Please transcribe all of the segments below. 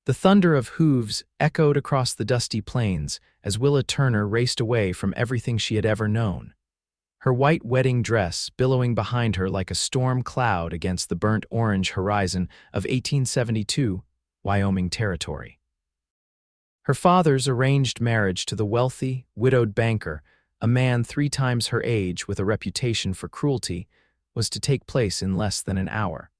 The thunder of hooves echoed across the dusty plains as Willa Turner raced away from everything she had ever known. Her white wedding dress billowing behind her like a storm cloud against the burnt orange horizon of 1872 Wyoming territory. Her father's arranged marriage to the wealthy, widowed banker, a man 3 times her age with a reputation for cruelty, was to take place in less than an hour.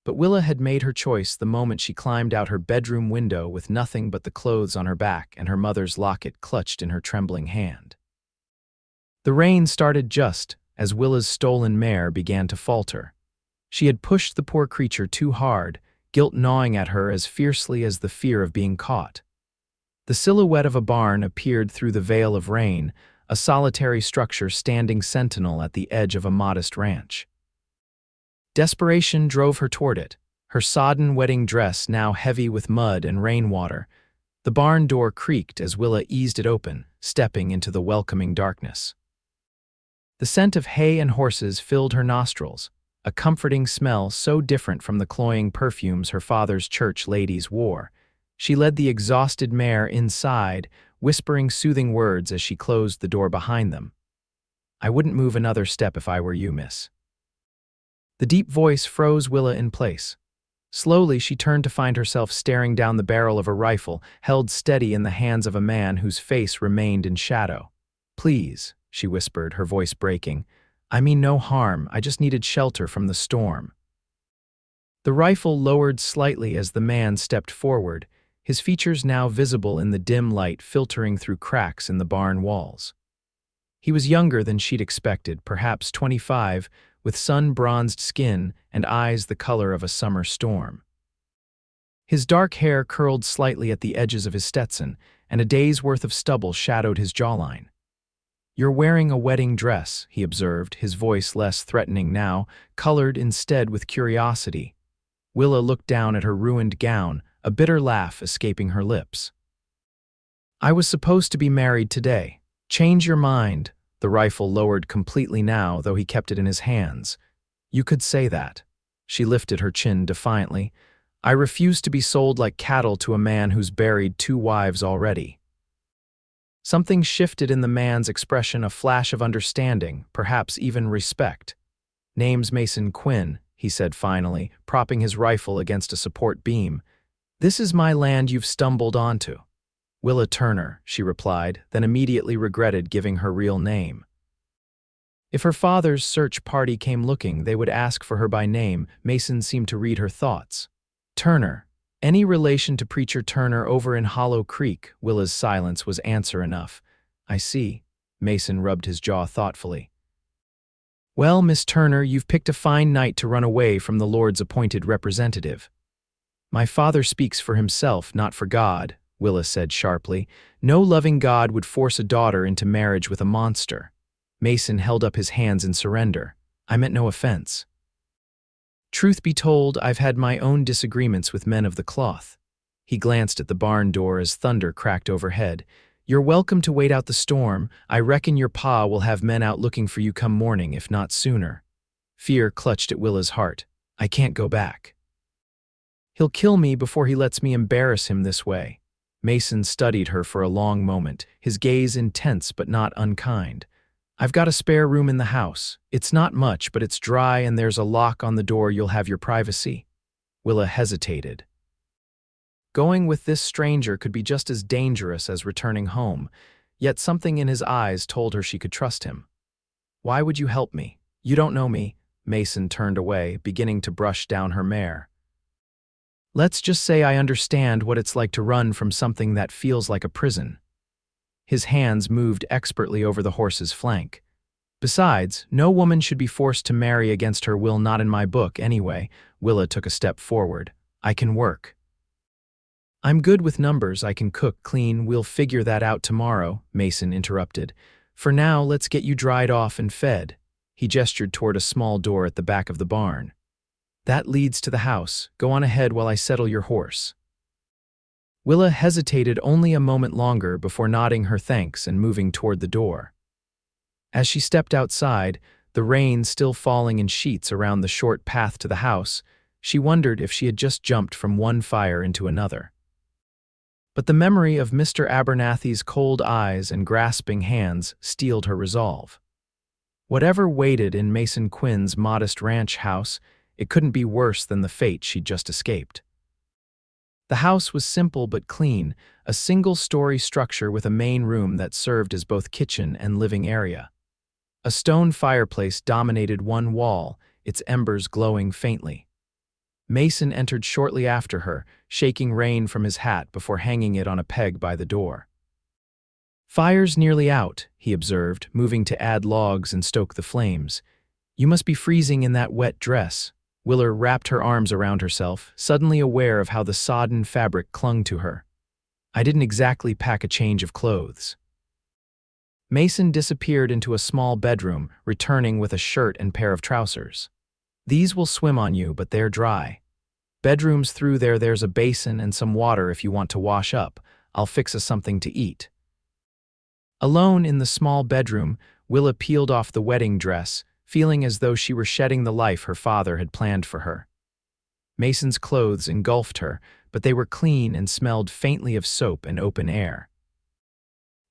But Willa had made her choice the moment she climbed out her bedroom window with nothing but the clothes on her back and her mother's locket clutched in her trembling hand. The rain started just as Willa's stolen mare began to falter. She had pushed the poor creature too hard, guilt gnawing at her as fiercely as the fear of being caught. The silhouette of a barn appeared through the veil of rain, a solitary structure standing sentinel at the edge of a modest ranch. Desperation drove her toward it, her sodden wedding dress now heavy with mud and rainwater. The barn door creaked as Willa eased it open, stepping into the welcoming darkness. The scent of hay and horses filled her nostrils, a comforting smell so different from the cloying perfumes her father's church ladies wore. She led the exhausted mare inside, whispering soothing words as she closed the door behind them. "I wouldn't move another step if I were you, miss." The deep voice froze Willa in place. Slowly, she turned to find herself staring down the barrel of a rifle, held steady in the hands of a man whose face remained in shadow. "Please," she whispered, her voice breaking. "I mean no harm, I just needed shelter from the storm." The rifle lowered slightly as the man stepped forward, his features now visible in the dim light filtering through cracks in the barn walls. He was younger than she'd expected, perhaps 25, with sun-bronzed skin and eyes the color of a summer storm. His dark hair curled slightly at the edges of his Stetson, and a day's worth of stubble shadowed his jawline. "You're wearing a wedding dress," he observed, his voice less threatening now, colored instead with curiosity. Willa looked down at her ruined gown, a bitter laugh escaping her lips. "I was supposed to be married today. Change your mind." The rifle lowered completely now, though he kept it in his hands. "You could say that." She lifted her chin defiantly. "I refuse to be sold like cattle to a man who's buried 2 wives already." Something shifted in the man's expression, a flash of understanding, perhaps even respect. "Name's Mason Quinn," he said finally, propping his rifle against a support beam. "This is my land you've stumbled onto." "Willa Turner," she replied, then immediately regretted giving her real name. If her father's search party came looking, they would ask for her by name. Mason seemed to read her thoughts. "Turner. Any relation to Preacher Turner over in Hollow Creek?" Willa's silence was answer enough. "I see." Mason rubbed his jaw thoughtfully. "Well, Miss Turner, you've picked a fine night to run away from the Lord's appointed representative." "My father speaks for himself, not for God," Willa said sharply. "No loving God would force a daughter into marriage with a monster." Mason held up his hands in surrender. "I meant no offense. Truth be told, I've had my own disagreements with men of the cloth." He glanced at the barn door as thunder cracked overhead. "You're welcome to wait out the storm. I reckon your pa will have men out looking for you come morning, if not sooner." Fear clutched at Willa's heart. "I can't go back. He'll kill me before he lets me embarrass him this way." Mason studied her for a long moment, his gaze intense but not unkind. "I've got a spare room in the house. It's not much, but it's dry and there's a lock on the door. You'll have your privacy." Willa hesitated. Going with this stranger could be just as dangerous as returning home, yet something in his eyes told her she could trust him. "Why would you help me? You don't know me." Mason turned away, beginning to brush down her mare. "Let's just say I understand what it's like to run from something that feels like a prison." His hands moved expertly over the horse's flank. "Besides, no woman should be forced to marry against her will, not in my book, anyway." Willa took a step forward. "I can work. I'm good with numbers, I can cook, clean, we'll figure that out tomorrow," Mason interrupted. "For now, let's get you dried off and fed." He gestured toward a small door at the back of the barn. "That leads to the house. Go on ahead while I settle your horse." Willa hesitated only a moment longer before nodding her thanks and moving toward the door. As she stepped outside, the rain still falling in sheets around the short path to the house, she wondered if she had just jumped from one fire into another. But the memory of Mr. Abernathy's cold eyes and grasping hands steeled her resolve. Whatever waited in Mason Quinn's modest ranch house, it couldn't be worse than the fate she'd just escaped. The house was simple but clean, a single-story structure with a main room that served as both kitchen and living area. A stone fireplace dominated one wall, its embers glowing faintly. Mason entered shortly after her, shaking rain from his hat before hanging it on a peg by the door. "Fire's nearly out," he observed, moving to add logs and stoke the flames. "You must be freezing in that wet dress." Willa wrapped her arms around herself, suddenly aware of how the sodden fabric clung to her. "I didn't exactly pack a change of clothes." Mason disappeared into a small bedroom, returning with a shirt and pair of trousers. "These will swim on you, but they're dry. Bedrooms through there's a basin and some water if you want to wash up. I'll fix us something to eat." Alone in the small bedroom, Willa peeled off the wedding dress, feeling as though she were shedding the life her father had planned for her. Mason's clothes engulfed her, but they were clean and smelled faintly of soap and open air.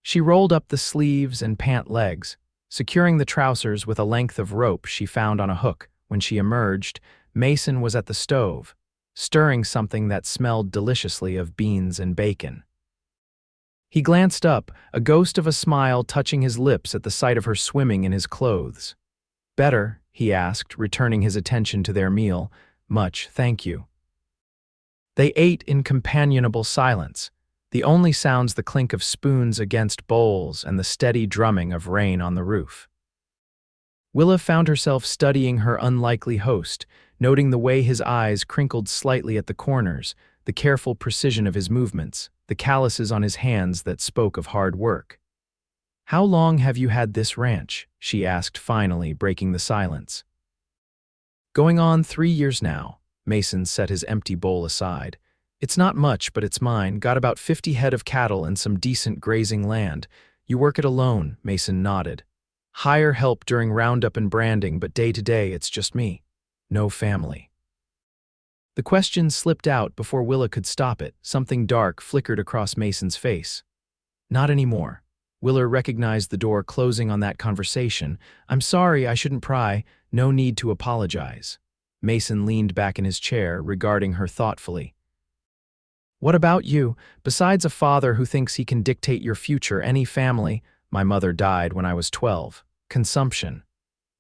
She rolled up the sleeves and pant legs, securing the trousers with a length of rope she found on a hook. When she emerged, Mason was at the stove, stirring something that smelled deliciously of beans and bacon. He glanced up, a ghost of a smile touching his lips at the sight of her swimming in his clothes. "Better?" he asked, returning his attention to their meal. "Much, thank you." They ate in companionable silence, the only sounds the clink of spoons against bowls and the steady drumming of rain on the roof. Willa found herself studying her unlikely host, noting the way his eyes crinkled slightly at the corners, the careful precision of his movements, the calluses on his hands that spoke of hard work. "How long have you had this ranch?" she asked finally, breaking the silence. "Going on 3 years now." Mason set his empty bowl aside. "It's not much, but it's mine. Got about 50 head of cattle and some decent grazing land. You work it alone," Mason nodded. "Hire help during roundup and branding, but day to day it's just me. No family." The question slipped out before Willa could stop it. Something dark flickered across Mason's face. "Not anymore." Willa recognized the door closing on that conversation. "I'm sorry, I shouldn't pry. No need to apologize." Mason leaned back in his chair, regarding her thoughtfully. "What about you? Besides a father who thinks he can dictate your future, any family?" "My mother died when I was 12. Consumption."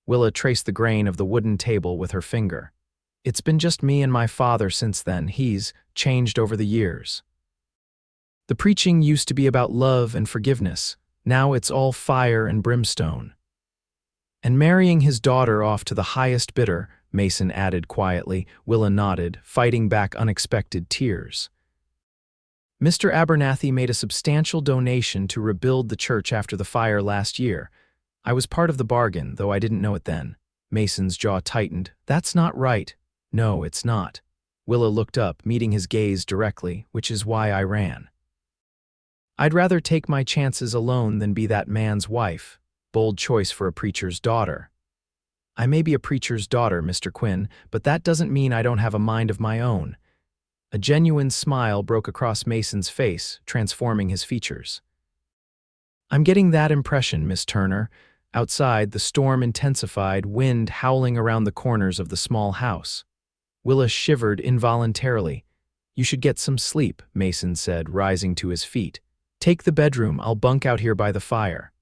Willa traced the grain of the wooden table with her finger. "It's been just me and my father since then. He's changed over the years. The preaching used to be about love and forgiveness. Now it's all fire and brimstone." "And marrying his daughter off to the highest bidder," Mason added quietly. Willa nodded, fighting back unexpected tears. "Mr. Abernathy made a substantial donation to rebuild the church after the fire last year. I was part of the bargain, though I didn't know it then." Mason's jaw tightened. "That's not right." "No, it's not." Willa looked up, meeting his gaze directly, "which is why I ran. I'd rather take my chances alone than be that man's wife. Bold choice for a preacher's daughter." "I may be a preacher's daughter, Mr. Quinn, but that doesn't mean I don't have a mind of my own." A genuine smile broke across Mason's face, transforming his features. "I'm getting that impression, Miss Turner." Outside, the storm intensified, wind howling around the corners of the small house. Willa shivered involuntarily. "You should get some sleep," Mason said, rising to his feet. "Take the bedroom. I'll bunk out here by the fire."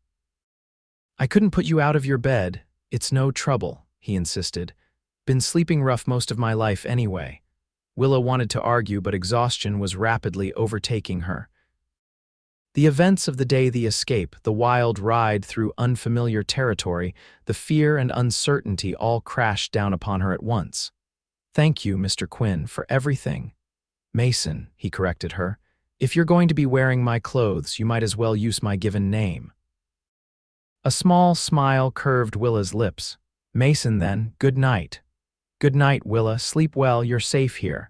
"I couldn't put you out of your bed." "It's no trouble," he insisted. "Been sleeping rough most of my life anyway." Willa wanted to argue, but exhaustion was rapidly overtaking her. The events of the day, the escape, the wild ride through unfamiliar territory, the fear and uncertainty all crashed down upon her at once. "Thank you, Mr. Quinn, for everything." "Mason," he corrected her. "If you're going to be wearing my clothes, you might as well use my given name." A small smile curved Willa's lips. "Mason, then. Good night." "Good night, Willa. Sleep well. You're safe here."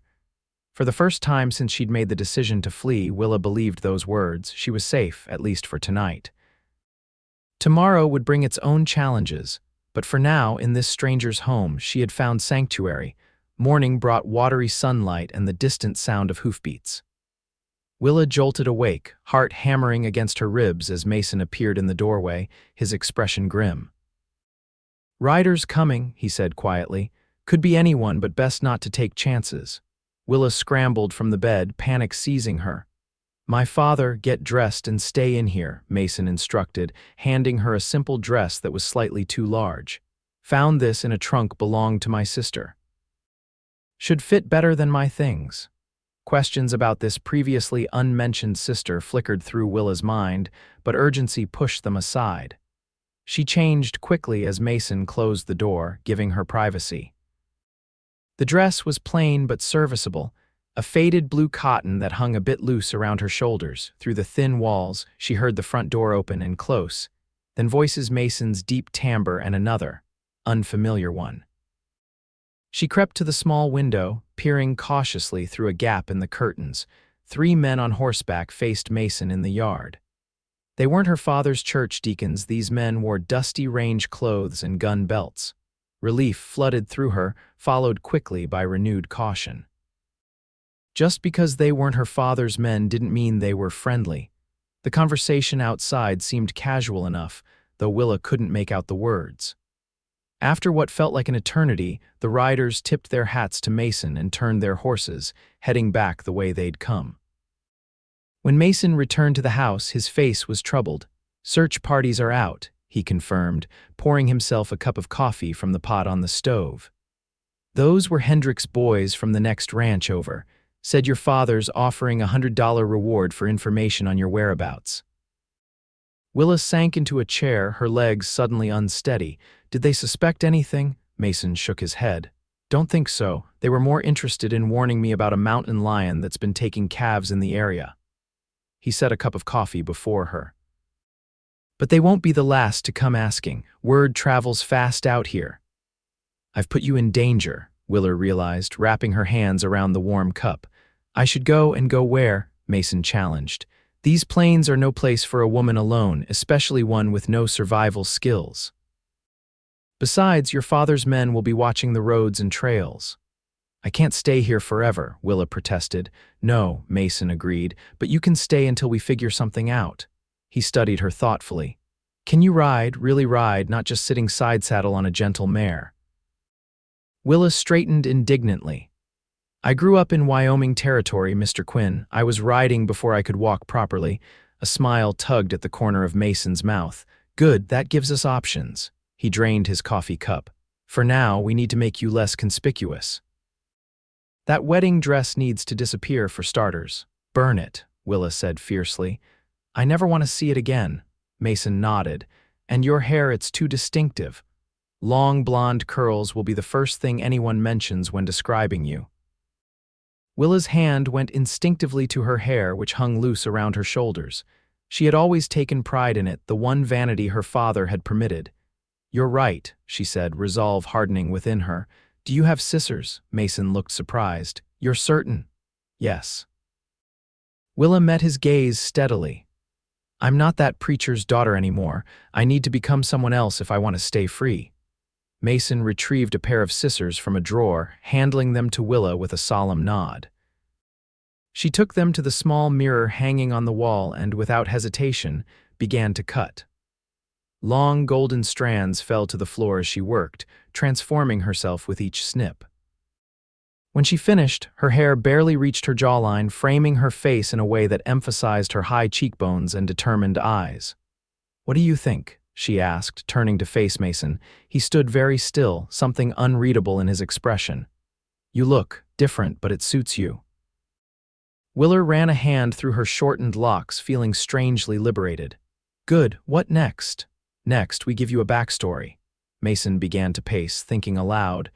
For the first time since she'd made the decision to flee, Willa believed those words. She was safe, at least for tonight. Tomorrow would bring its own challenges, but for now, in this stranger's home, she had found sanctuary. Morning brought watery sunlight and the distant sound of hoofbeats. Willa jolted awake, heart hammering against her ribs as Mason appeared in the doorway, his expression grim. "Riders coming," he said quietly. "Could be anyone, but best not to take chances." Willa scrambled from the bed, panic seizing her. "My father, get dressed and stay in here," Mason instructed, handing her a simple dress that was slightly too large. "Found this in a trunk belonged to my sister. Should fit better than my things." Questions about this previously unmentioned sister flickered through Willa's mind, but urgency pushed them aside. She changed quickly as Mason closed the door, giving her privacy. The dress was plain but serviceable, a faded blue cotton that hung a bit loose around her shoulders. Through the thin walls, she heard the front door open and close, then voices Mason's deep timbre and another, unfamiliar one. She crept to the small window, peering cautiously through a gap in the curtains. 3 men on horseback faced Mason in the yard. They weren't her father's church deacons. These men wore dusty range clothes and gun belts. Relief flooded through her, followed quickly by renewed caution. Just because they weren't her father's men didn't mean they were friendly. The conversation outside seemed casual enough, though Willa couldn't make out the words. After what felt like an eternity, the riders tipped their hats to Mason and turned their horses, heading back the way they'd come. When Mason returned to the house, his face was troubled. "Search parties are out," he confirmed, pouring himself a cup of coffee from the pot on the stove. "Those were Hendrick's boys from the next ranch over. Said your father's offering a $100 reward for information on your whereabouts." Willa sank into a chair, her legs suddenly unsteady. "Did they suspect anything?" Mason shook his head. "Don't think so. They were more interested in warning me about a mountain lion that's been taking calves in the area." He set a cup of coffee before her. "But they won't be the last to come asking. Word travels fast out here." "I've put you in danger," Willa realized, wrapping her hands around the warm cup. "I should go, and go where?" Mason challenged. "These plains are no place for a woman alone, especially one with no survival skills. Besides, your father's men will be watching the roads and trails." "I can't stay here forever," Willa protested. "No," Mason agreed, "but you can stay until we figure something out." He studied her thoughtfully. "Can you ride, really ride, not just sitting side saddle on a gentle mare?" Willa straightened indignantly. "I grew up in Wyoming territory, Mr. Quinn. I was riding before I could walk properly." A smile tugged at the corner of Mason's mouth. "Good, that gives us options." He drained his coffee cup. "For now, we need to make you less conspicuous. That wedding dress needs to disappear for starters." "Burn it," Willa said fiercely. "I never want to see it again." Mason nodded. "And your hair, it's too distinctive. Long blonde curls will be the first thing anyone mentions when describing you." Willa's hand went instinctively to her hair, which hung loose around her shoulders. She had always taken pride in it, the one vanity her father had permitted. "You're right," she said, resolve hardening within her. "Do you have scissors?" Mason looked surprised. "You're certain?" "Yes." Willa met his gaze steadily. "I'm not that preacher's daughter anymore. I need to become someone else if I want to stay free." Mason retrieved a pair of scissors from a drawer, handing them to Willa with a solemn nod. She took them to the small mirror hanging on the wall and, without hesitation, began to cut. Long golden strands fell to the floor as she worked, transforming herself with each snip. When she finished, her hair barely reached her jawline, framing her face in a way that emphasized her high cheekbones and determined eyes. "What do you think?" she asked, turning to face Mason. He stood very still, something unreadable in his expression. "You look different, but it suits you." Willa ran a hand through her shortened locks, feeling strangely liberated. "Good, what next?" "Next, we give you a backstory." Mason began to pace, thinking aloud.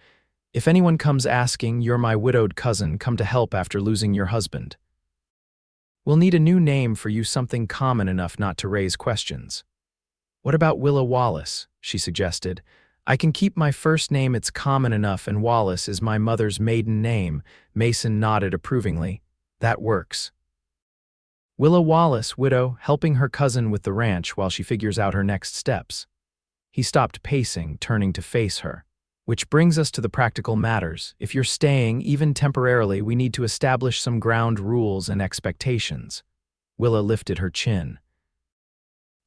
"If anyone comes asking, you're my widowed cousin, come to help after losing your husband. We'll need a new name for you, something common enough not to raise questions." "What about Willa Wallace?" she suggested. "I can keep my first name, it's common enough, and Wallace is my mother's maiden name." Mason nodded approvingly. "That works." Willa Wallace, widow, helping her cousin with the ranch while she figures out her next steps. He stopped pacing, turning to face her. Which brings us to the practical matters. If you're staying, even temporarily, we need to establish some ground rules and expectations. Willa lifted her chin.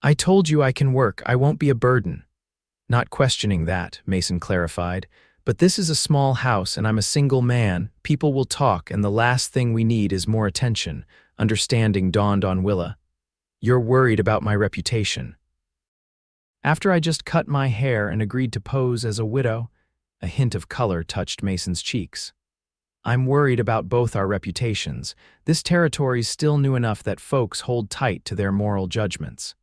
I told you I can work, I won't be a burden. Not questioning that, Mason clarified, but this is a small house and I'm a single man. People will talk and the last thing we need is more attention. Understanding dawned on Willa. You're worried about my reputation. After I just cut my hair and agreed to pose as a widow, a hint of color touched Mason's cheeks. I'm worried about both our reputations. This territory's still new enough that folks hold tight to their moral judgments.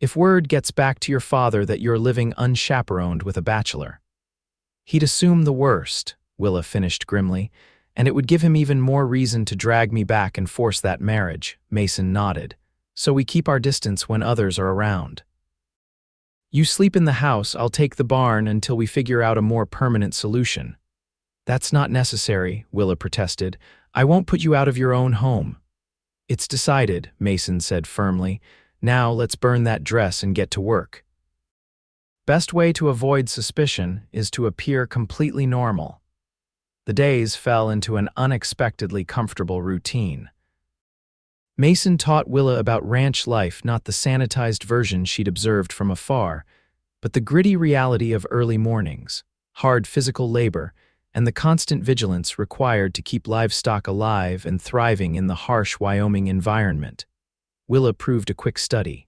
If word gets back to your father that you're living unchaperoned with a bachelor, he'd assume the worst, Willa finished grimly, and it would give him even more reason to drag me back and force that marriage. Mason nodded. So we keep our distance when others are around. You sleep in the house, I'll take the barn until we figure out a more permanent solution. That's not necessary, Willa protested. I won't put you out of your own home. It's decided, Mason said firmly. Now let's burn that dress and get to work. Best way to avoid suspicion is to appear completely normal. The days fell into an unexpectedly comfortable routine. Mason taught Willa about ranch life, not the sanitized version she'd observed from afar, but the gritty reality of early mornings, hard physical labor, and the constant vigilance required to keep livestock alive and thriving in the harsh Wyoming environment. Willa proved a quick study.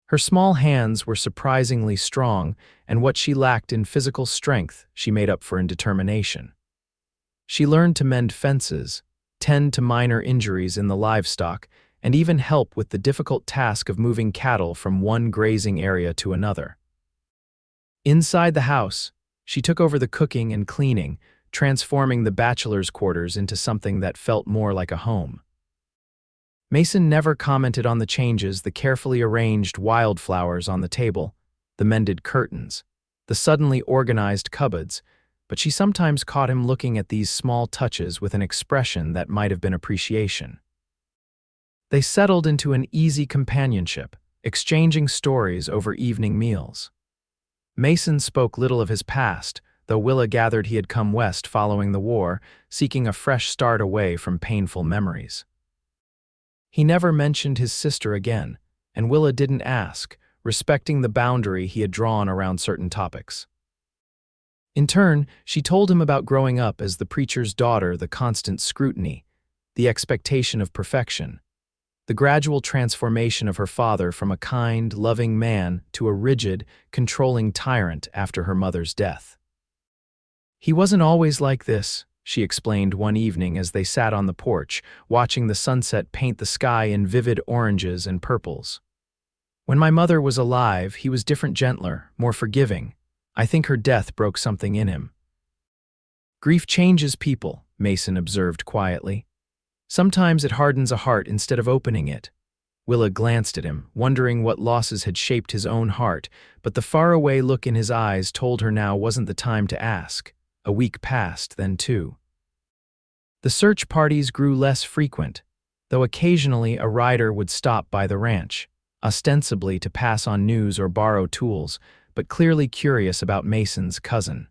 Her small hands were surprisingly strong, and what she lacked in physical strength, she made up for in determination. She learned to mend fences, tend to minor injuries in the livestock, and even help with the difficult task of moving cattle from one grazing area to another. Inside the house, she took over the cooking and cleaning, transforming the bachelor's quarters into something that felt more like a home. Mason never commented on the changes: the carefully arranged wildflowers on the table, the mended curtains, the suddenly organized cupboards, but she sometimes caught him looking at these small touches with an expression that might have been appreciation. They settled into an easy companionship, exchanging stories over evening meals. Mason spoke little of his past, though Willa gathered he had come west following the war, seeking a fresh start away from painful memories. He never mentioned his sister again, and Willa didn't ask, respecting the boundary he had drawn around certain topics. In turn, she told him about growing up as the preacher's daughter, the constant scrutiny, the expectation of perfection, the gradual transformation of her father from a kind, loving man to a rigid, controlling tyrant after her mother's death. He wasn't always like this, she explained one evening as they sat on the porch, watching the sunset paint the sky in vivid oranges and purples. When my mother was alive, he was different, gentler, more forgiving. I think her death broke something in him. Grief changes people, Mason observed quietly. Sometimes it hardens a heart instead of opening it. Willa glanced at him, wondering what losses had shaped his own heart, but the faraway look in his eyes told her now wasn't the time to ask. A week passed, then two. The search parties grew less frequent, though occasionally a rider would stop by the ranch, ostensibly to pass on news or borrow tools, but clearly curious about Mason's cousin.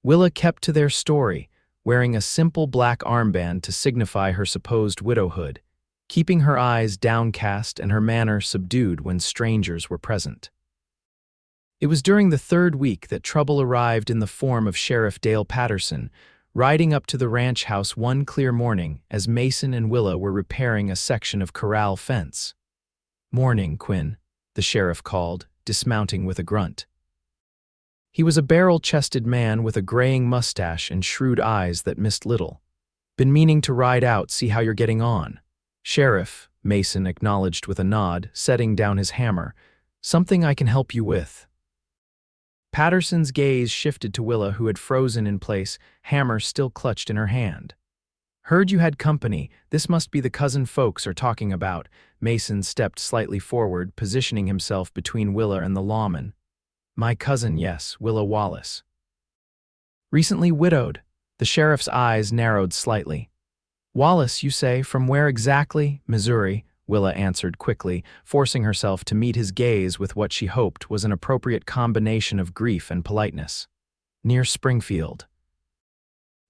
Willa kept to their story, wearing a simple black armband to signify her supposed widowhood, keeping her eyes downcast and her manner subdued when strangers were present. It was during the third week that trouble arrived in the form of Sheriff Dale Patterson, riding up to the ranch house one clear morning as Mason and Willa were repairing a section of corral fence. "Morning, Quinn," the sheriff called, dismounting with a grunt. He was a barrel-chested man with a graying mustache and shrewd eyes that missed little. "Been meaning to ride out, see how you're getting on." "Sheriff," Mason acknowledged with a nod, setting down his hammer. "Something I can help you with." Patterson's gaze shifted to Willa, who had frozen in place, hammer still clutched in her hand. "Heard you had company. This must be the cousin folks are talking about." Mason stepped slightly forward, positioning himself between Willa and the lawman. "My cousin, yes, Willa Wallace." "Recently widowed." The sheriff's eyes narrowed slightly. "Wallace, you say, from where exactly?" "Missouri." Willa answered quickly, forcing herself to meet his gaze with what she hoped was an appropriate combination of grief and politeness. Near Springfield.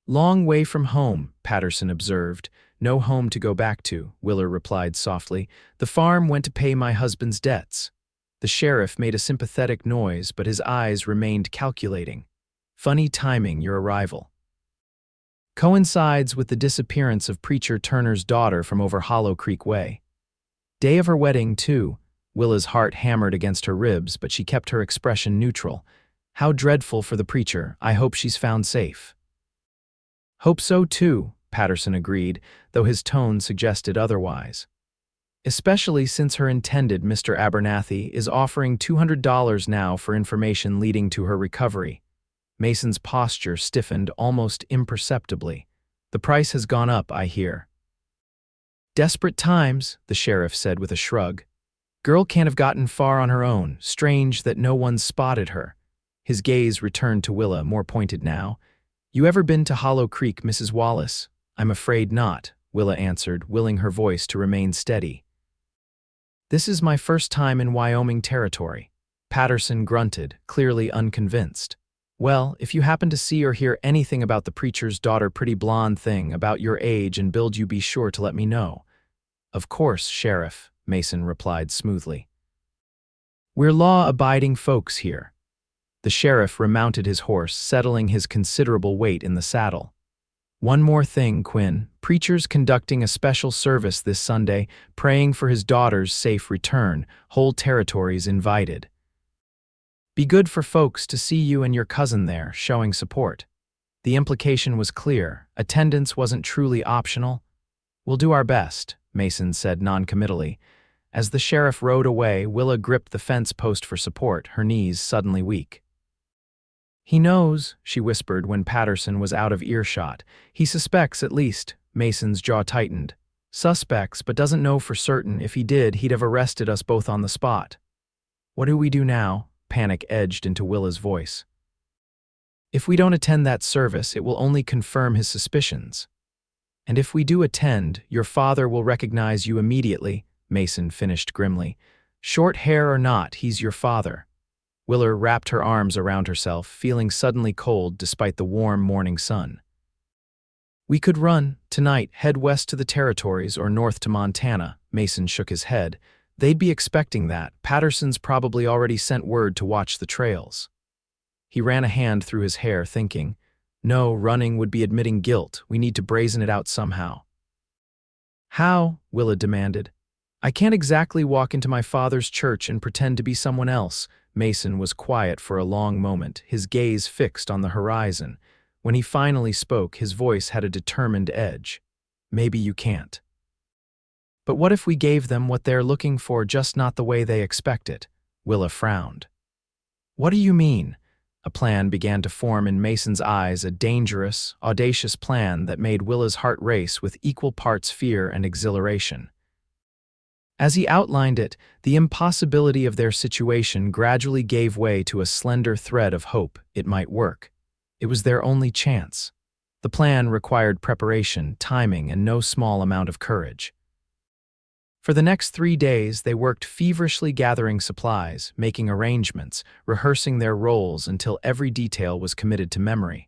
Long way from home, Patterson observed. No home to go back to, Willa replied softly. The farm went to pay my husband's debts. The sheriff made a sympathetic noise, but his eyes remained calculating. Funny timing, your arrival. Coincides with the disappearance of Preacher Turner's daughter from over Hollow Creek Way. Day of her wedding, too. Willa's heart hammered against her ribs, but she kept her expression neutral. How dreadful for the preacher. I hope she's found safe. Hope so, too, Patterson agreed, though his tone suggested otherwise. Especially since her intended Mr. Abernathy is offering $200 now for information leading to her recovery. Mason's posture stiffened almost imperceptibly. The price has gone up, I hear. Desperate times, the sheriff said with a shrug. Girl can't have gotten far on her own. Strange that no one spotted her. His gaze returned to Willa, more pointed now. You ever been to Hollow Creek, Mrs. Wallace? I'm afraid not, Willa answered, willing her voice to remain steady. This is my first time in Wyoming territory. Patterson grunted, clearly unconvinced. Well, if you happen to see or hear anything about the preacher's daughter pretty blonde thing about your age and build, you be sure to let me know. Of course, Sheriff, Mason replied smoothly. We're law-abiding folks here. The sheriff remounted his horse, settling his considerable weight in the saddle. One more thing, Quinn. Preacher's conducting a special service this Sunday, praying for his daughter's safe return. Whole territory's invited. Be good for folks to see you and your cousin there, showing support. The implication was clear. Attendance wasn't truly optional. We'll do our best, Mason said noncommittally. As the sheriff rode away, Willa gripped the fence post for support, her knees suddenly weak. He knows, she whispered when Patterson was out of earshot. He suspects, at least. Mason's jaw tightened. Suspects, but doesn't know for certain. If he did, he'd have arrested us both on the spot. What do we do now? Panic edged into Willa's voice. If we don't attend that service, it will only confirm his suspicions. And if we do attend, your father will recognize you immediately, Mason finished grimly. Short hair or not, he's your father. Willa wrapped her arms around herself, feeling suddenly cold despite the warm morning sun. We could run, tonight, head west to the territories or north to Montana, Mason shook his head. They'd be expecting that. Patterson's probably already sent word to watch the trails. He ran a hand through his hair, thinking, no, running would be admitting guilt. We need to brazen it out somehow. How? Willa demanded. I can't exactly walk into my father's church and pretend to be someone else. Mason was quiet for a long moment, his gaze fixed on the horizon. When he finally spoke, his voice had a determined edge. Maybe you can't. But what if we gave them what they're looking for, just not the way they expect it? Willa frowned. What do you mean? A plan began to form in Mason's eyes, a dangerous, audacious plan that made Willa's heart race with equal parts fear and exhilaration. As he outlined it, the impossibility of their situation gradually gave way to a slender thread of hope. It might work. It was their only chance. The plan required preparation, timing, and no small amount of courage. For the next 3 days, they worked feverishly gathering supplies, making arrangements, rehearsing their roles until every detail was committed to memory.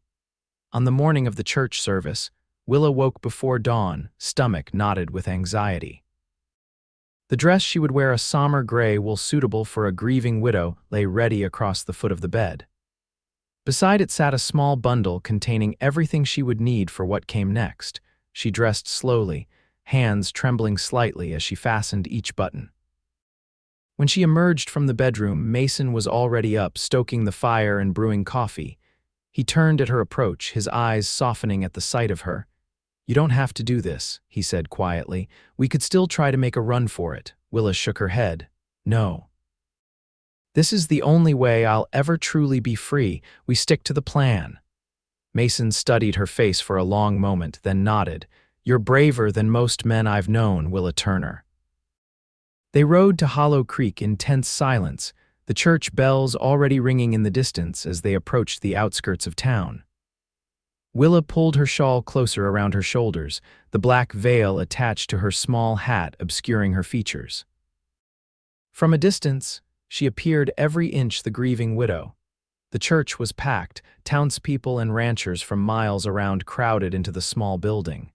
On the morning of the church service, Willa woke before dawn, stomach knotted with anxiety. The dress she would wear, a somber gray wool suitable for a grieving widow, lay ready across the foot of the bed. Beside it sat a small bundle containing everything she would need for what came next. She dressed slowly, hands trembling slightly as she fastened each button. When she emerged from the bedroom, Mason was already up, stoking the fire and brewing coffee. He turned at her approach, his eyes softening at the sight of her. You don't have to do this, he said quietly. We could still try to make a run for it. Willa shook her head. No. This is the only way I'll ever truly be free. We stick to the plan. Mason studied her face for a long moment, then nodded. You're braver than most men I've known, Willa Turner. They rode to Hollow Creek in tense silence, the church bells already ringing in the distance as they approached the outskirts of town. Willa pulled her shawl closer around her shoulders, the black veil attached to her small hat obscuring her features. From a distance, she appeared every inch the grieving widow. The church was packed, townspeople and ranchers from miles around crowded into the small building.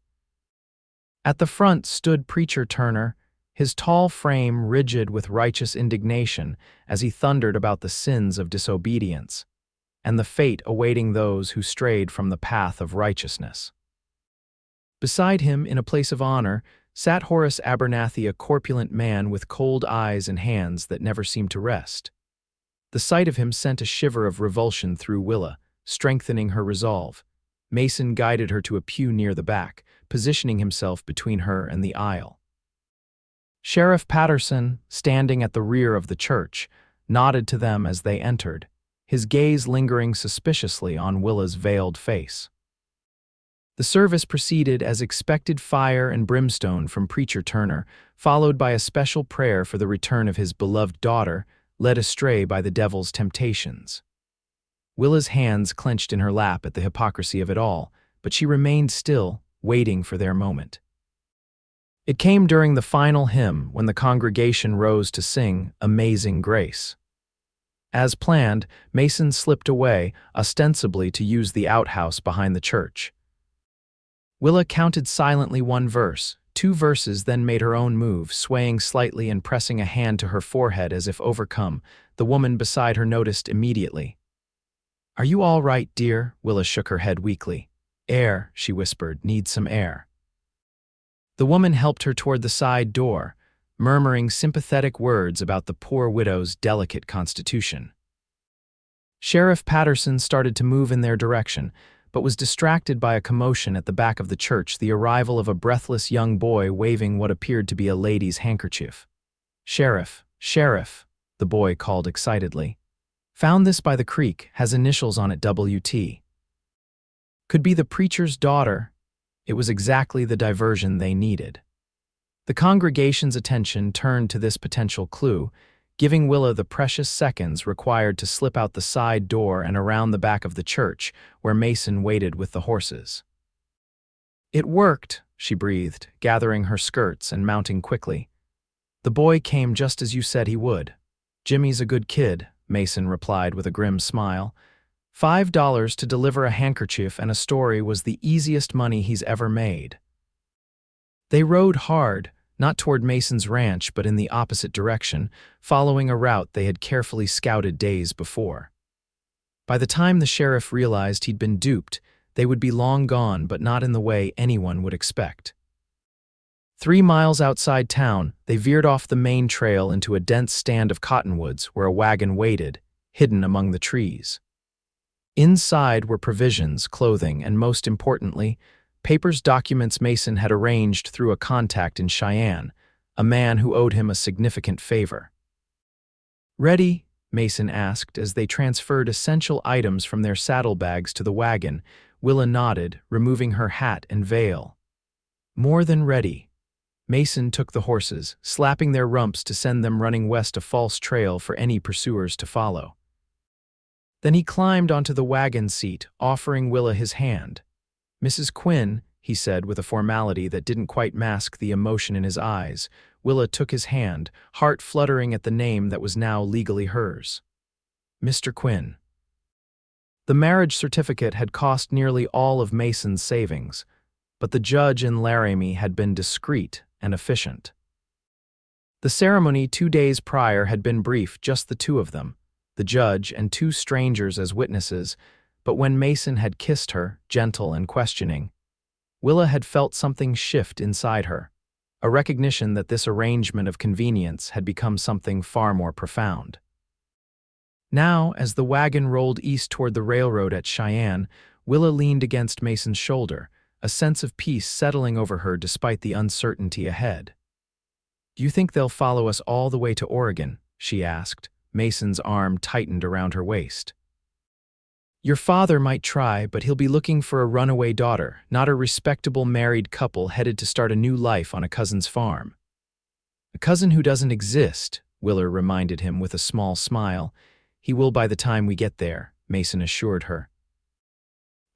At the front stood Preacher Turner, his tall frame rigid with righteous indignation as he thundered about the sins of disobedience and the fate awaiting those who strayed from the path of righteousness. Beside him, in a place of honor, sat Horace Abernathy, a corpulent man with cold eyes and hands that never seemed to rest. The sight of him sent a shiver of revulsion through Willa, strengthening her resolve. Mason guided her to a pew near the back, positioning himself between her and the aisle. Sheriff Patterson, standing at the rear of the church, nodded to them as they entered, his gaze lingering suspiciously on Willa's veiled face. The service proceeded as expected, fire and brimstone from Preacher Turner, followed by a special prayer for the return of his beloved daughter, led astray by the devil's temptations. Willa's hands clenched in her lap at the hypocrisy of it all, but she remained still, waiting for their moment. It came during the final hymn when the congregation rose to sing Amazing Grace. As planned, Mason slipped away, ostensibly to use the outhouse behind the church. Willa counted silently one verse, 2 verses, then made her own move, swaying slightly and pressing a hand to her forehead as if overcome. The woman beside her noticed immediately. "Are you all right, dear?" Willa shook her head weakly. "Air," she whispered, "need some air." The woman helped her toward the side door, murmuring sympathetic words about the poor widow's delicate constitution. Sheriff Patterson started to move in their direction, but was distracted by a commotion at the back of the church, the arrival of a breathless young boy waving what appeared to be a lady's handkerchief. "Sheriff, Sheriff," the boy called excitedly. "Found this by the creek, has initials on it, WT. Could be the preacher's daughter." It was exactly the diversion they needed. The congregation's attention turned to this potential clue, giving Willa the precious seconds required to slip out the side door and around the back of the church, where Mason waited with the horses. "It worked," she breathed, gathering her skirts and mounting quickly. "The boy came just as you said he would." "Jimmy's a good kid," Mason replied with a grim smile. $5 to deliver a handkerchief and a story was the easiest money he's ever made. They rode hard, not toward Mason's ranch but in the opposite direction, following a route they had carefully scouted days before. By the time the sheriff realized he'd been duped, they would be long gone, but not in the way anyone would expect. 3 miles outside town, they veered off the main trail into a dense stand of cottonwoods where a wagon waited, hidden among the trees. Inside were provisions, clothing, and most importantly, papers, documents Mason had arranged through a contact in Cheyenne, a man who owed him a significant favor. "Ready?" Mason asked as they transferred essential items from their saddlebags to the wagon. Willa nodded, removing her hat and veil. "More than ready." Mason took the horses, slapping their rumps to send them running west, a false trail for any pursuers to follow. Then he climbed onto the wagon seat, offering Willa his hand. "Mrs. Quinn," he said with a formality that didn't quite mask the emotion in his eyes. Willa took his hand, heart fluttering at the name that was now legally hers. "Mr. Quinn." The marriage certificate had cost nearly all of Mason's savings, but the judge in Laramie had been discreet and efficient. The ceremony 2 days prior had been brief, just the two of them, the judge and 2 strangers as witnesses, but when Mason had kissed her, gentle and questioning, Willa had felt something shift inside her, a recognition that this arrangement of convenience had become something far more profound. Now, as the wagon rolled east toward the railroad at Cheyenne, Willa leaned against Mason's shoulder, a sense of peace settling over her despite the uncertainty ahead. "Do you think they'll follow us all the way to Oregon?" she asked. Mason's arm tightened around her waist. "Your father might try, but he'll be looking for a runaway daughter, not a respectable married couple headed to start a new life on a cousin's farm." "A cousin who doesn't exist," Willa reminded him with a small smile. "He will by the time we get there," Mason assured her.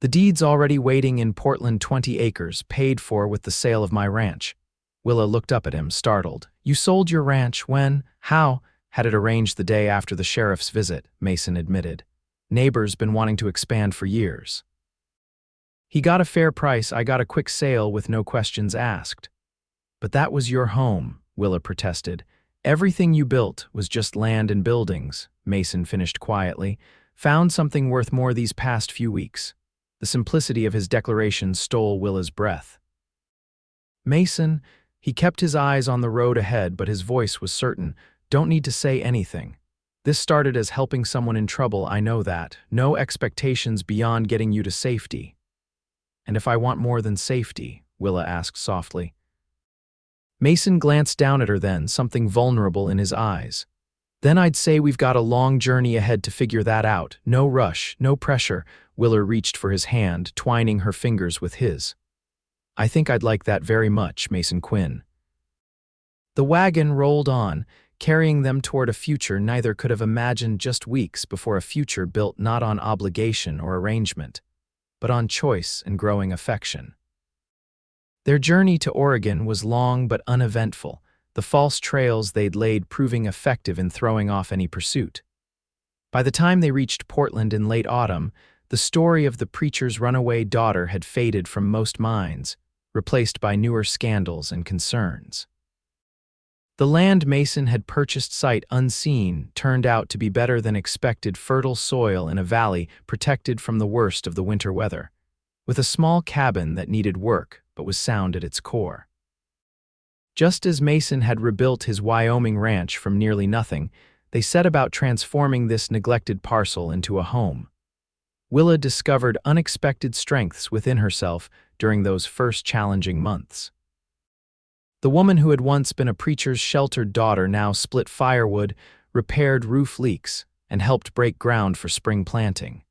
The deed's already waiting in Portland, 20 acres, paid for with the sale of my ranch. Willa looked up at him, startled. You sold your ranch when? How? Had it arranged the day after the sheriff's visit, Mason admitted. Neighbors been wanting to expand for years. He got a fair price, I got a quick sale with no questions asked. But that was your home, Willa protested. Everything you built was just land and buildings, Mason finished quietly. Found something worth more these past few weeks. The simplicity of his declaration stole Willa's breath. Mason, he kept his eyes on the road ahead, but his voice was certain. Don't need to say anything. This started as helping someone in trouble, I know that. No expectations beyond getting you to safety. And if I want more than safety? Willa asked softly. Mason glanced down at her then, something vulnerable in his eyes. Then I'd say we've got a long journey ahead to figure that out. No rush, no pressure. Willa reached for his hand, twining her fingers with his. I think I'd like that very much, Mason Quinn. The wagon rolled on, carrying them toward a future neither could have imagined just weeks before, a future built not on obligation or arrangement, but on choice and growing affection. Their journey to Oregon was long but uneventful, the false trails they'd laid proving effective in throwing off any pursuit. By the time they reached Portland in late autumn, the story of the preacher's runaway daughter had faded from most minds, replaced by newer scandals and concerns. The land Mason had purchased sight unseen turned out to be better than expected, fertile soil in a valley protected from the worst of the winter weather, with a small cabin that needed work but was sound at its core. Just as Mason had rebuilt his Wyoming ranch from nearly nothing, they set about transforming this neglected parcel into a home. Willa discovered unexpected strengths within herself during those first challenging months. The woman who had once been a preacher's sheltered daughter now split firewood, repaired roof leaks, and helped break ground for spring planting.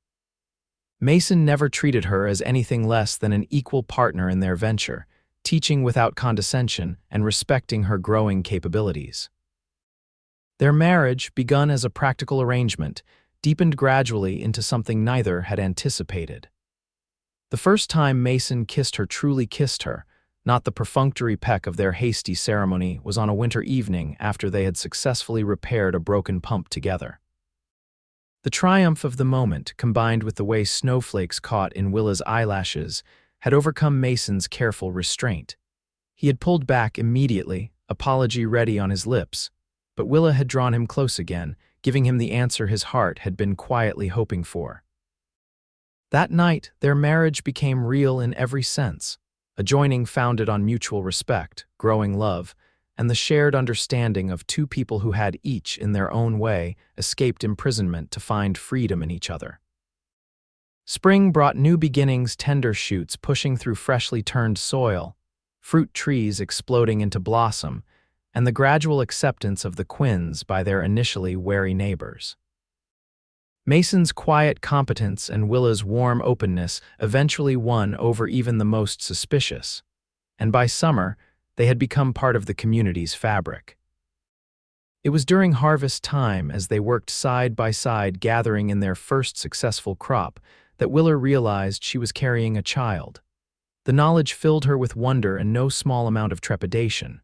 Mason never treated her as anything less than an equal partner in their venture, teaching without condescension and respecting her growing capabilities. Their marriage, begun as a practical arrangement, deepened gradually into something neither had anticipated. The first time Mason kissed her, truly kissed her, not the perfunctory peck of their hasty ceremony, was on a winter evening after they had successfully repaired a broken pump together. The triumph of the moment, combined with the way snowflakes caught in Willa's eyelashes, had overcome Mason's careful restraint. He had pulled back immediately, apology ready on his lips, but Willa had drawn him close again, giving him the answer his heart had been quietly hoping for. That night, their marriage became real in every sense, a joining founded on mutual respect, growing love, and the shared understanding of two people who had each, in their own way, escaped imprisonment to find freedom in each other. Spring brought new beginnings, tender shoots pushing through freshly turned soil, fruit trees exploding into blossom, and the gradual acceptance of the Quinns by their initially wary neighbors. Mason's quiet competence and Willa's warm openness eventually won over even the most suspicious, and by summer, they had become part of the community's fabric. It was during harvest time, as they worked side by side gathering in their first successful crop, that Willa realized she was carrying a child. The knowledge filled her with wonder and no small amount of trepidation.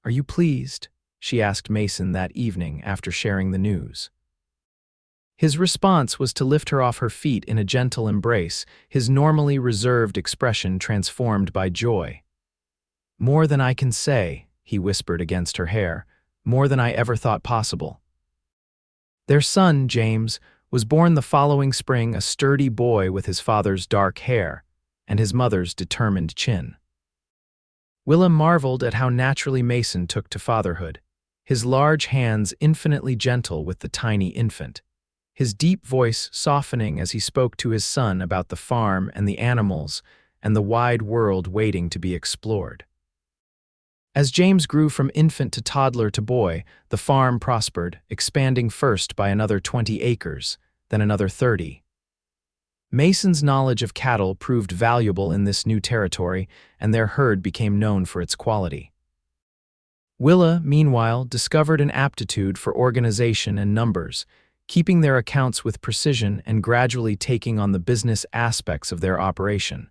"Are you pleased?" she asked Mason that evening after sharing the news. His response was to lift her off her feet in a gentle embrace, his normally reserved expression transformed by joy. "More than I can say," he whispered against her hair, "more than I ever thought possible." Their son, James, was born the following spring, a sturdy boy with his father's dark hair and his mother's determined chin. Willa marveled at how naturally Mason took to fatherhood, his large hands infinitely gentle with the tiny infant, his deep voice softening as he spoke to his son about the farm and the animals and the wide world waiting to be explored. As James grew from infant to toddler to boy, the farm prospered, expanding first by another 20 acres, then another 30. Mason's knowledge of cattle proved valuable in this new territory, and their herd became known for its quality. Willa, meanwhile, discovered an aptitude for organization and numbers, keeping their accounts with precision and gradually taking on the business aspects of their operation.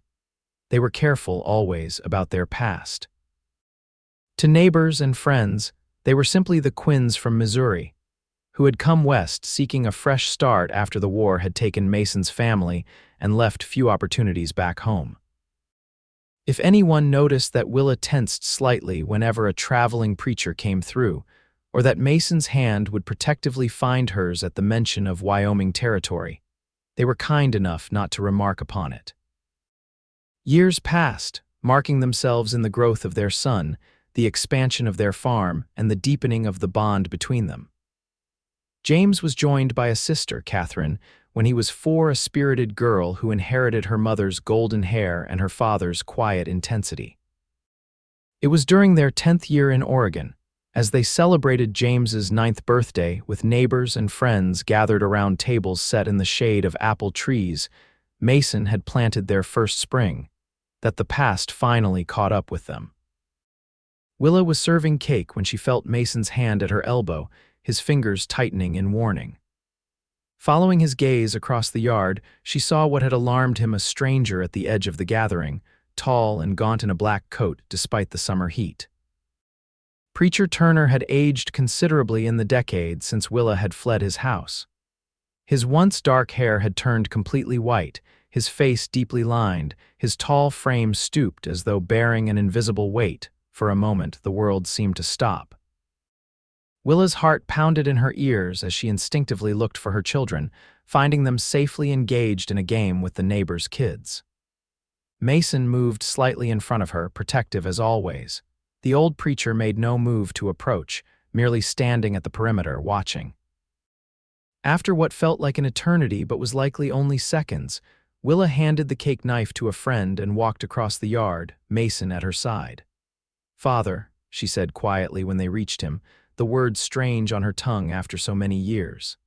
They were careful, always, about their past. To neighbors and friends, they were simply the Quinns from Missouri, who had come west seeking a fresh start after the war had taken Mason's family and left few opportunities back home. If anyone noticed that Willa tensed slightly whenever a traveling preacher came through, or that Mason's hand would protectively find hers at the mention of Wyoming territory, they were kind enough not to remark upon it. Years passed, marking themselves in the growth of their son, the expansion of their farm, and the deepening of the bond between them. James was joined by a sister, Catherine, when he was 4, a spirited girl who inherited her mother's golden hair and her father's quiet intensity. It was during their 10th year in Oregon, as they celebrated James's 9th birthday with neighbors and friends gathered around tables set in the shade of apple trees Mason had planted their first spring, that the past finally caught up with them. Willa was serving cake when she felt Mason's hand at her elbow, his fingers tightening in warning. Following his gaze across the yard, she saw what had alarmed him, a stranger at the edge of the gathering, tall and gaunt in a black coat despite the summer heat. Preacher Turner had aged considerably in the decade since Willa had fled his house. His once dark hair had turned completely white, his face deeply lined, his tall frame stooped as though bearing an invisible weight. For a moment, the world seemed to stop. Willa's heart pounded in her ears as she instinctively looked for her children, finding them safely engaged in a game with the neighbors' kids. Mason moved slightly in front of her, protective as always. The old preacher made no move to approach, merely standing at the perimeter, watching. After what felt like an eternity but was likely only seconds, Willa handed the cake knife to a friend and walked across the yard, Mason at her side. "Father," she said quietly when they reached him, the words strange on her tongue after so many years.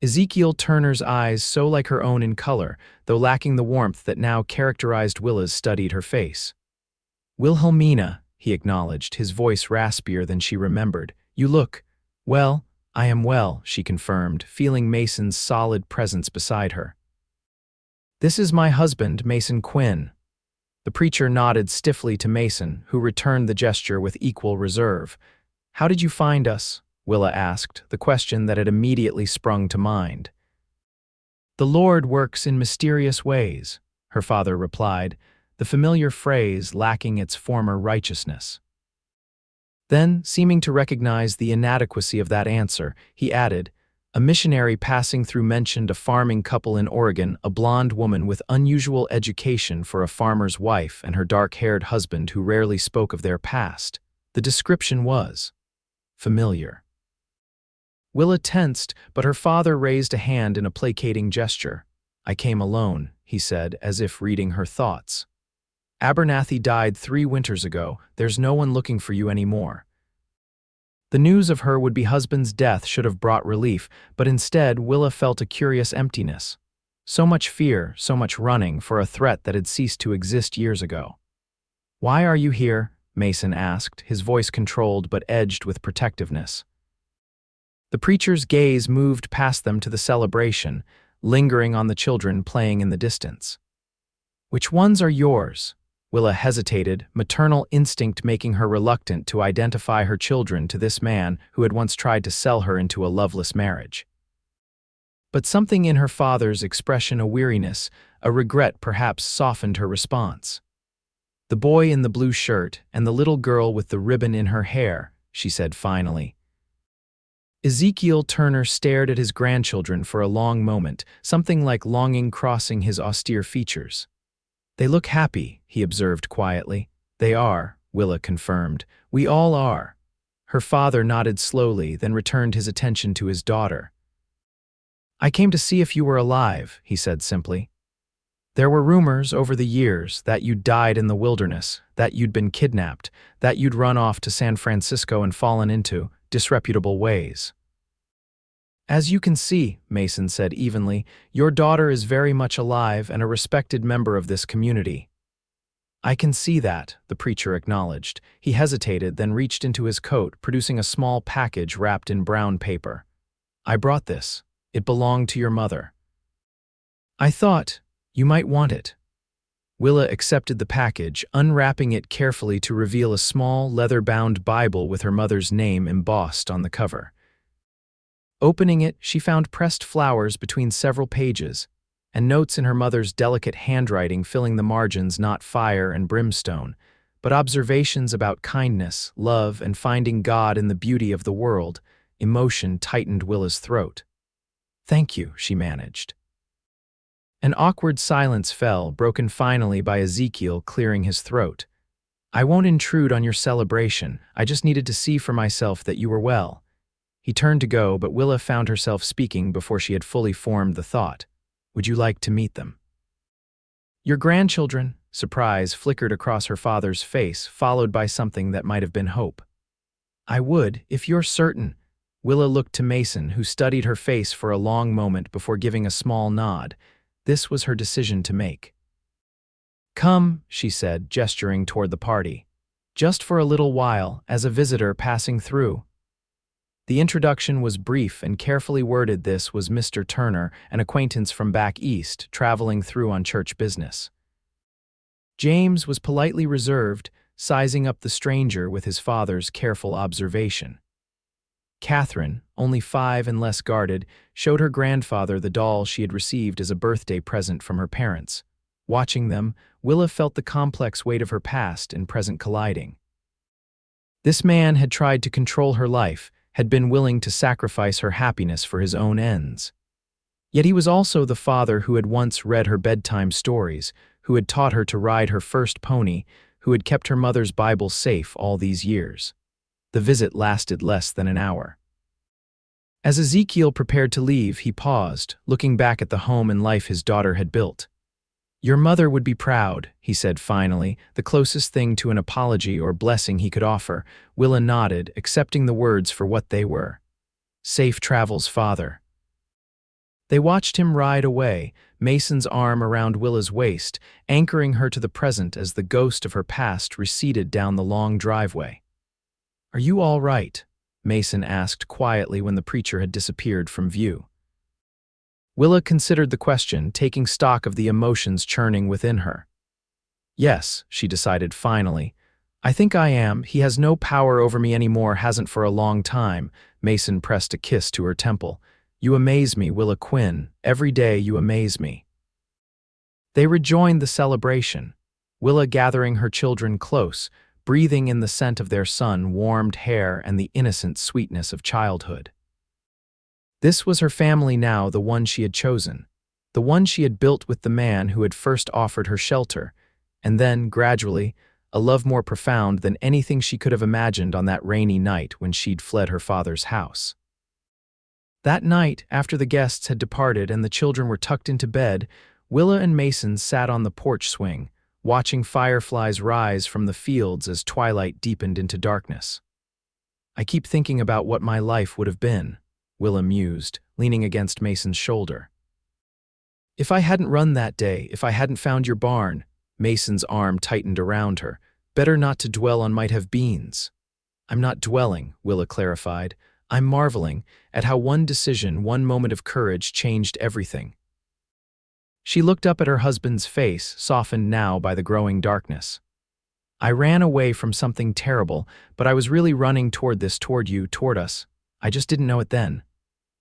Ezekiel Turner's eyes, so like her own in color, though lacking the warmth that now characterized Willa's, studied her face. "Wilhelmina," he acknowledged, his voice raspier than she remembered. "You look, well." "I am well," she confirmed, feeling Mason's solid presence beside her. "This is my husband, Mason Quinn." The preacher nodded stiffly to Mason, who returned the gesture with equal reserve. "How did you find us?" Willa asked, the question that had immediately sprung to mind. "The Lord works in mysterious ways," her father replied, the familiar phrase lacking its former righteousness. Then, seeming to recognize the inadequacy of that answer, he added, "A missionary passing through mentioned a farming couple in Oregon, a blonde woman with unusual education for a farmer's wife and her dark-haired husband who rarely spoke of their past. The description was familiar." Willa tensed, but her father raised a hand in a placating gesture. "I came alone," he said, as if reading her thoughts. "Abernathy died 3 winters ago. There's no one looking for you anymore." The news of her would-be husband's death should have brought relief, but instead Willa felt a curious emptiness. So much fear, so much running for a threat that had ceased to exist years ago. "Why are you here?" Mason asked, his voice controlled but edged with protectiveness. The preacher's gaze moved past them to the celebration, lingering on the children playing in the distance. "Which ones are yours?" Willa hesitated, maternal instinct making her reluctant to identify her children to this man who had once tried to sell her into a loveless marriage. But something in her father's expression, a weariness, a regret perhaps, softened her response. "The boy in the blue shirt and the little girl with the ribbon in her hair," she said finally. Ezekiel Turner stared at his grandchildren for a long moment, something like longing crossing his austere features. "They look happy," he observed quietly. "They are," Willa confirmed. "We all are." Her father nodded slowly, then returned his attention to his daughter. "I came to see if you were alive," he said simply. "There were rumors over the years that you'd died in the wilderness, that you'd been kidnapped, that you'd run off to San Francisco and fallen into disreputable ways." "As you can see," Mason said evenly, "your daughter is very much alive and a respected member of this community." "I can see that," the preacher acknowledged. He hesitated, then reached into his coat, producing a small package wrapped in brown paper. I brought this. It belonged to your mother. I thought you might want it. Willa accepted the package, unwrapping it carefully to reveal a small, leather-bound Bible with her mother's name embossed on the cover. Opening it, she found pressed flowers between several pages, and notes in her mother's delicate handwriting filling the margins, not fire and brimstone, but observations about kindness, love, and finding God in the beauty of the world. Emotion tightened Willa's throat. "Thank you," she managed. An awkward silence fell, broken finally by Ezekiel clearing his throat. "I won't intrude on your celebration. I just needed to see for myself that you were well." He turned to go, but Willa found herself speaking before she had fully formed the thought. "Would you like to meet them?" "Your grandchildren?" Surprise flickered across her father's face, followed by something that might have been hope. "I would, if you're certain." Willa looked to Mason, who studied her face for a long moment before giving a small nod. This was her decision to make. "Come," she said, gesturing toward the party. "Just for a little while, as a visitor passing through." The introduction was brief and carefully worded. This was Mr. Turner, an acquaintance from back east, traveling through on church business. James was politely reserved, sizing up the stranger with his father's careful observation. Catherine, only 5 and less guarded, showed her grandfather the doll she had received as a birthday present from her parents. Watching them, Willa felt the complex weight of her past and present colliding. This man had tried to control her life, had been willing to sacrifice her happiness for his own ends. Yet he was also the father who had once read her bedtime stories, who had taught her to ride her first pony, who had kept her mother's Bible safe all these years. The visit lasted less than an hour. As Ezekiel prepared to leave, he paused, looking back at the home and life his daughter had built. "Your mother would be proud," he said finally, the closest thing to an apology or blessing he could offer. Willa nodded, accepting the words for what they were. "Safe travels, father." They watched him ride away, Mason's arm around Willa's waist, anchoring her to the present as the ghost of her past receded down the long driveway. "Are you all right?" Mason asked quietly when the preacher had disappeared from view. Willa considered the question, taking stock of the emotions churning within her. "Yes," she decided finally. "I think I am. He has no power over me anymore, hasn't for a long time." Mason pressed a kiss to her temple. "You amaze me, Willa Quinn. Every day you amaze me." They rejoined the celebration, Willa gathering her children close, breathing in the scent of their sun-warmed hair and the innocent sweetness of childhood. This was her family now, the one she had chosen, the one she had built with the man who had first offered her shelter, and then, gradually, a love more profound than anything she could have imagined on that rainy night when she'd fled her father's house. That night, after the guests had departed and the children were tucked into bed, Willa and Mason sat on the porch swing, watching fireflies rise from the fields as twilight deepened into darkness. "I keep thinking about what my life would have been," Willa mused, leaning against Mason's shoulder. "If I hadn't run that day, if I hadn't found your barn," Mason's arm tightened around her. "Better not to dwell on might-have-beens." "I'm not dwelling," Willa clarified. "I'm marveling at how one decision, one moment of courage changed everything." She looked up at her husband's face, softened now by the growing darkness. "I ran away from something terrible, but I was really running toward this, toward you, toward us. I just didn't know it then."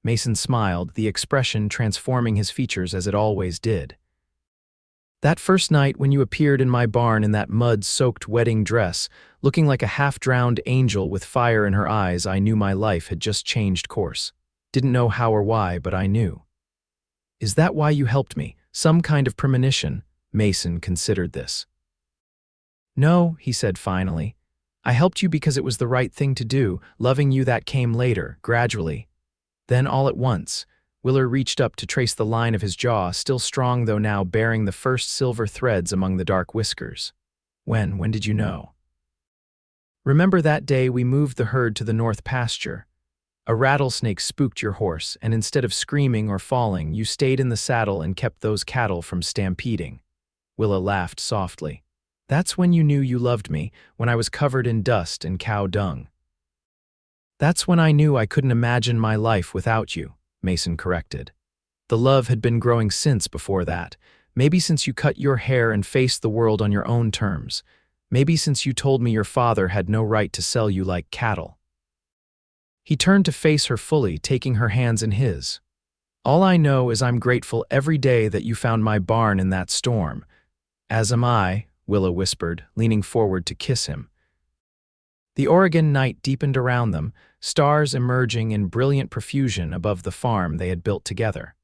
Mason smiled, the expression transforming his features as it always did. "That first night when you appeared in my barn in that mud-soaked wedding dress, looking like a half-drowned angel with fire in her eyes, I knew my life had just changed course. Didn't know how or why, but I knew." "Is that why you helped me? Some kind of premonition?" Mason considered this. "No," he said finally. "I helped you because it was the right thing to do. Loving you, that came later, gradually. Then all at once." Willa reached up to trace the line of his jaw, still strong though now bearing the first silver threads among the dark whiskers. When did you know?" "Remember that day we moved the herd to the north pasture? A rattlesnake spooked your horse, and instead of screaming or falling, you stayed in the saddle and kept those cattle from stampeding." Willa laughed softly. "That's when you knew you loved me, when I was covered in dust and cow dung." That's when I knew I couldn't imagine my life without you, Mason corrected. The love had been growing since before that. Maybe since you cut your hair and faced the world on your own terms. Maybe since you told me your father had no right to sell you like cattle. He turned to face her fully, taking her hands in his. All I know is I'm grateful every day that you found my barn in that storm. As am I, Willa whispered, leaning forward to kiss him. The Oregon night deepened around them, stars emerging in brilliant profusion above the farm they had built together.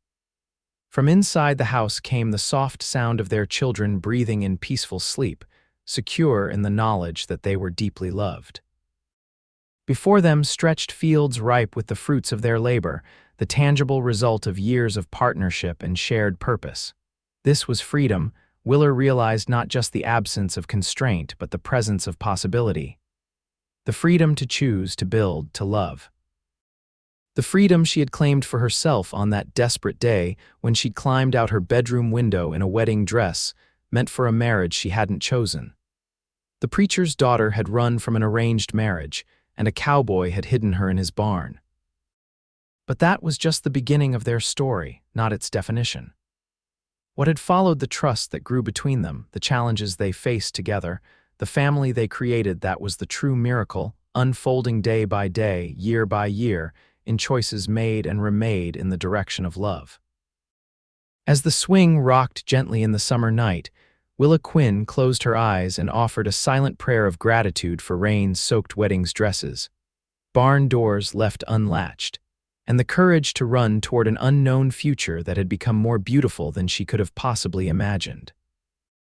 From inside the house came the soft sound of their children breathing in peaceful sleep, secure in the knowledge that they were deeply loved. Before them stretched fields ripe with the fruits of their labor, the tangible result of years of partnership and shared purpose. This was freedom. Willa realized not just the absence of constraint, but the presence of possibility. The freedom to choose, to build, to love. The freedom she had claimed for herself on that desperate day when she'd climbed out her bedroom window in a wedding dress, meant for a marriage she hadn't chosen. The preacher's daughter had run from an arranged marriage, and a cowboy had hidden her in his barn. But that was just the beginning of their story, not its definition. What had followed the trust that grew between them, the challenges they faced together, the family they created, that was the true miracle, unfolding day by day, year by year, in choices made and remade in the direction of love. As the swing rocked gently in the summer night, Willa Quinn closed her eyes and offered a silent prayer of gratitude for rain-soaked wedding dresses, barn doors left unlatched, and the courage to run toward an unknown future that had become more beautiful than she could have possibly imagined.